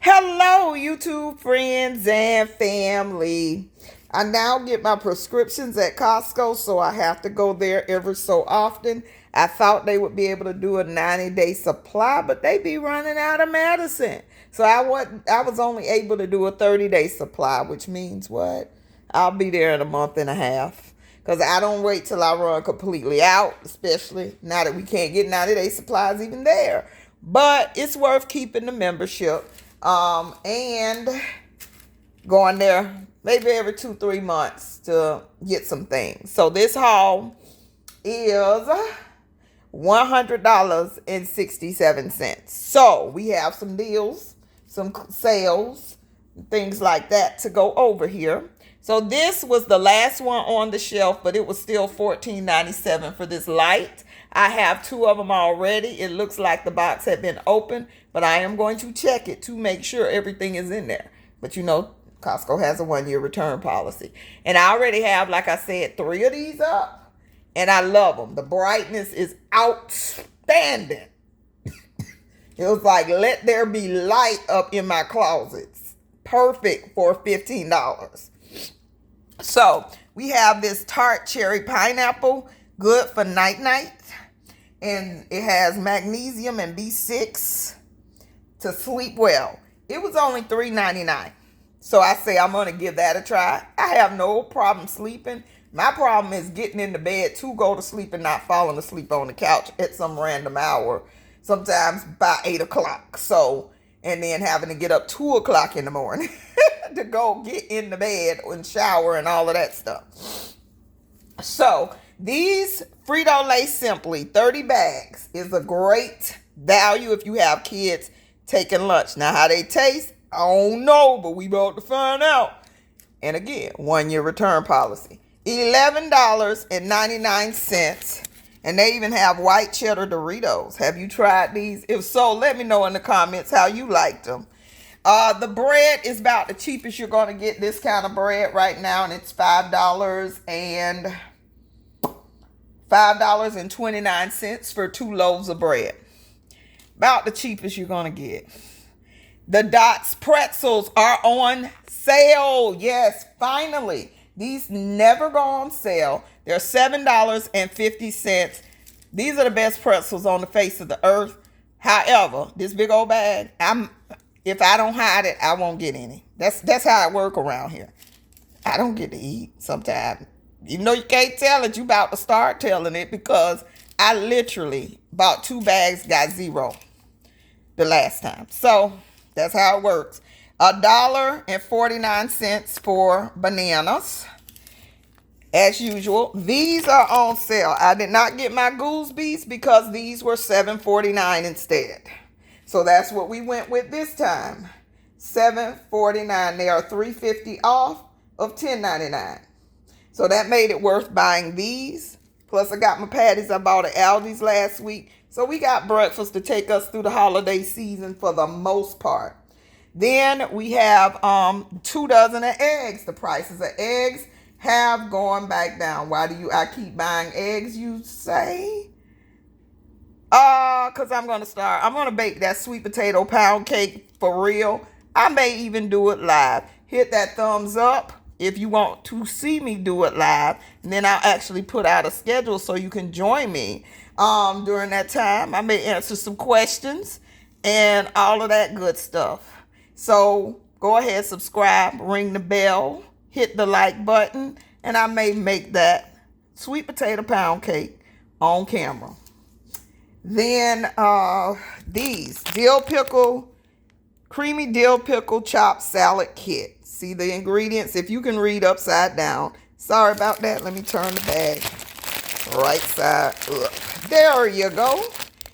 Hello, YouTube friends and family. I now get my prescriptions at Costco, so I have to go there every so often. I thought they would be able to do a 90-day supply, but they be running out of medicine. So I was only able to do a 30-day supply, which means what? I'll be there in a month and a half. Because I don't wait till I run completely out, especially now that we can't get 90-day supplies even there. But it's worth keeping the membership. And going there maybe every 2-3 months to get some things. So this haul is $100.67. So we have some deals, some sales, things like that to go over here. So this was the last one on the shelf, but it was still $14.97 for this light. I have 2 of them already. It looks like the box had been opened, but I am going to check it to make sure everything is in there. But you know, Costco has a 1-year return policy. And I already have, like I said, 3 of these up, and I love them. The brightness is outstanding. It was like, let there be light up in my closets. Perfect for $15. So we have this tart cherry pineapple, good for night. And it has magnesium and B6 to sleep well. It was only $3.99. So I say I'm going to give that a try. I have no problem sleeping. My problem is getting into bed to go to sleep and not falling asleep on the couch at some random hour. Sometimes by 8 o'clock. So, and then having to get up 2 o'clock in the morning to go get in the bed and shower and all of that stuff. So these Frito-Lay Simply 30 bags is a great value if you have kids taking lunch. Now how they taste, I don't know, but we about to find out. And again, 1-year return policy. $11.99. And they even have white cheddar Doritos. Have you tried these? If so, let me know in the comments how you liked them. The bread is about the cheapest you're going to get this kind of bread right now, and it's $5.29 for 2 loaves of bread. About the cheapest you're going to get. The Dots pretzels are on sale. Yes, finally. These never go on sale. They're $7.50. These are the best pretzels on the face of the earth. However, this big old bag, if I don't hide it, I won't get any. That's how it work around here. I don't get to eat sometimes. Even though you can't tell it, you about to start telling it, because I literally bought 2 bags, got 0 the last time. So that's how it works. $1.49 for bananas. As usual, these are on sale. I did not get my Goosebys because these were $7.49 instead. So that's what we went with this time. $7.49. They are $3.50 off of $10.99. So that made it worth buying these. Plus I got my patties I bought at Aldi's last week. So we got breakfast to take us through the holiday season for the most part. Then we have 2 dozen of eggs. The prices of eggs have gone back down. Why do I keep buying eggs, you say? Because I'm going to bake that sweet potato pound cake for real. I may even do it live. Hit that thumbs up if you want to see me do it live. And then I'll actually put out a schedule so you can join me during that time. I may answer some questions and all of that good stuff. So go ahead, subscribe, ring the bell, hit the like button, and I may make that sweet potato pound cake on camera. Then these creamy dill pickle chopped salad kit. See the ingredients if you can read upside down. Sorry about that. Let me turn the bag right side up. There you go.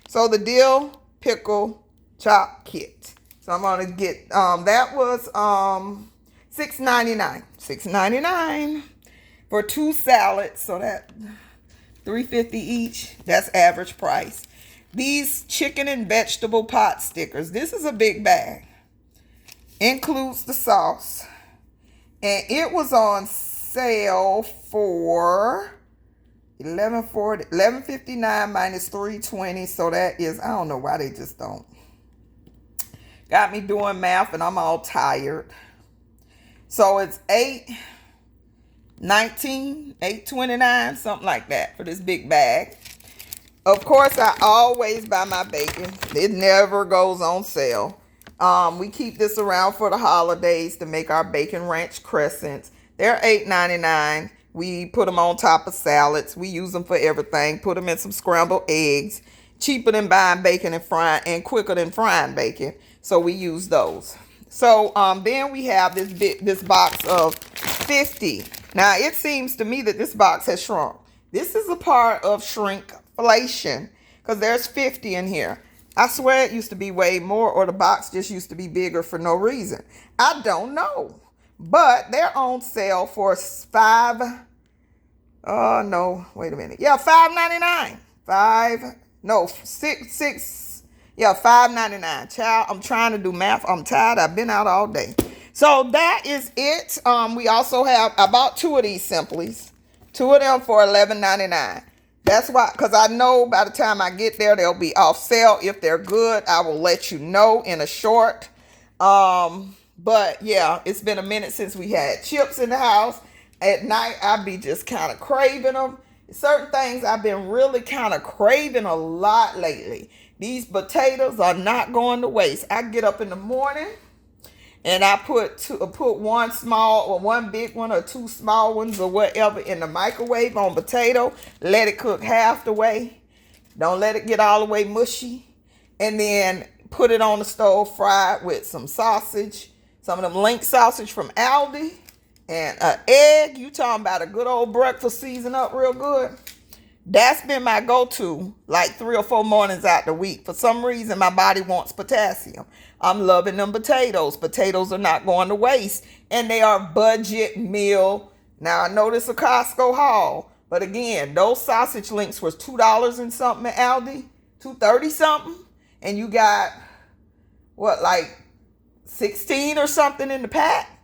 So the dill pickle chop kit. So I'm gonna get that was $6.99. $6.99 for 2 salads. So that $3.50 each. That's average price. These chicken and vegetable pot stickers. This is a big bag. Includes the sauce. And it was on sale for $11.59 minus $3.20. So that is, I don't know why they just don't Got me doing math and I'm all tired. So it's 8.19, 8.29, something like that for this big bag. Of course, I always buy my bacon. It never goes on sale. We keep this around for the holidays to make our bacon ranch crescents. They're $8.99. We put them on top of salads. We use them for everything. Put them in some scrambled eggs. Cheaper than buying bacon and frying, and quicker than frying bacon. So we use those. So then we have this box of 50. Now it seems to me that this box has shrunk. This is a part of shrinkflation because there's 50 in here. I swear it used to be way more, or the box just used to be bigger for no reason. I don't know. But they're on sale for $5.99. Yeah, $5.99. $5.99. Child, I'm trying to do math. I'm tired. I've been out all day. So that is it. We also have, I bought 2 of these Simplies. 2 of them for $11.99. That's why, because I know by the time I get there, they'll be off sale. If they're good, I will let you know in a short. But yeah, it's been a minute since we had chips in the house. At night, I be just kind of craving them. Certain things I've been really kind of craving a lot lately. These potatoes are not going to waste. I get up in the morning and I put one small or one big one or 2 small ones or whatever in the microwave on potato. Let it cook half the way. Don't let it get all the way mushy. And then put it on the stove, fry it with some sausage. Some of them link sausage from Aldi. And an egg. You talking about a good old breakfast seasoned up real good. That's been my go-to like 3 or 4 mornings out the week. For some reason, my body wants potassium. I'm loving them potatoes. Potatoes are not going to waste. And they are budget meal. Now, I know this is a Costco haul. But again, those sausage links was $2 and something at Aldi. $2.30 something. And you got, like 16 or something in the pack.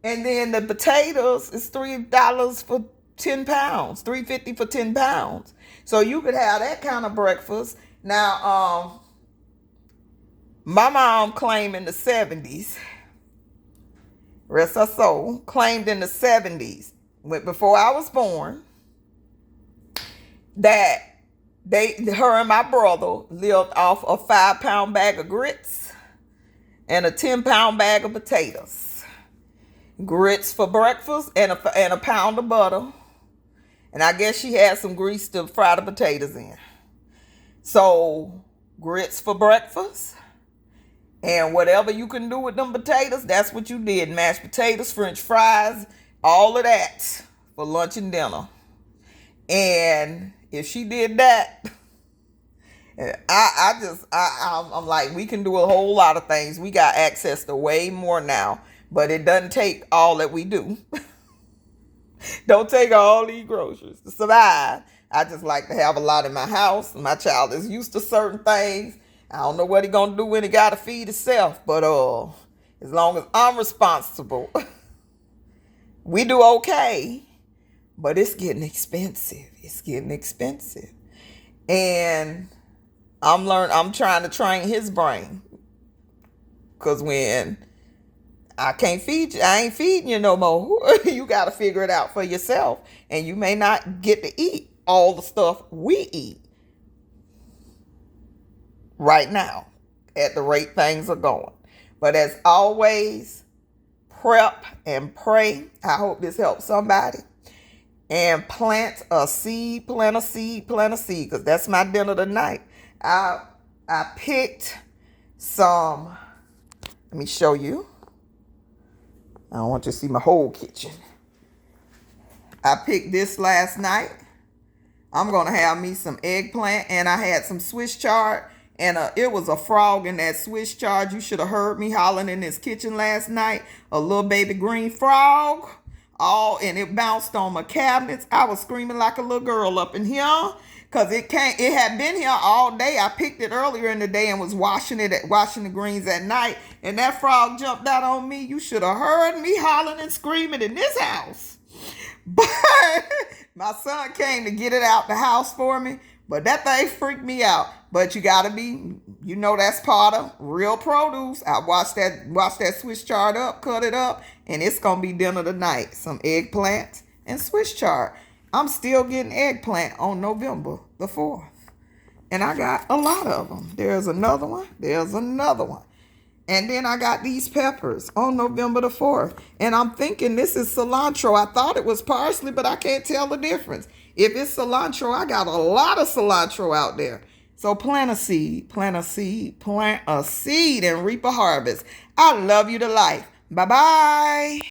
And then the potatoes is $3 for 10 pounds, $3.50 for 10 pounds. So you could have that kind of breakfast. Now, my mom claimed in the 70s, rest her soul, claimed in the 70s, before I was born, that her and my brother lived off a 5-pound bag of grits and a 10-pound bag of potatoes. Grits for breakfast and a pound of butter. And I guess she had some grease to fry the potatoes in. So, grits for breakfast. And whatever you can do with them potatoes, that's what you did. Mashed potatoes, French fries, all of that for lunch and dinner. And if she did that, I'm like, we can do a whole lot of things. We got access to way more now. But it doesn't take all that we do. Don't take all these groceries to survive. I just like to have a lot in my house. My child is used to certain things. I don't know what he's going to do when he got to feed himself. But as long as I'm responsible, we do okay. But it's getting expensive. It's getting expensive. And I'm trying to train his brain. Because when I can't feed you, I ain't feeding you no more. You got to figure it out for yourself. And you may not get to eat all the stuff we eat right now at the rate things are going. But as always, prep and pray. I hope this helps somebody. And plant a seed, because that's my dinner tonight. I picked some, let me show you. I don't want you to see my whole kitchen. I picked this last night. I'm going to have me some eggplant. And I had some Swiss chard. And it was a frog in that Swiss chard. You should have heard me hollering in this kitchen last night. A little baby green frog. And it bounced on my cabinets. I was screaming like a little girl up in here. Because it had been here all day. I picked it earlier in the day and was washing the greens at night. And that frog jumped out on me. You should have heard me hollering and screaming in this house. But my son came to get it out the house for me. But that thing freaked me out. But you gotta be, that's part of real produce. I watch that Swiss chard up, cut it up, and it's gonna be dinner tonight. Some eggplant and Swiss chard. I'm still getting eggplant on November the 4th. And I got a lot of them. There's another one. There's another one. And then I got these peppers on November the 4th. And I'm thinking this is cilantro. I thought it was parsley, but I can't tell the difference. If it's cilantro, I got a lot of cilantro out there. So plant a seed, plant a seed, plant a seed and reap a harvest. I love you to life. Bye-bye.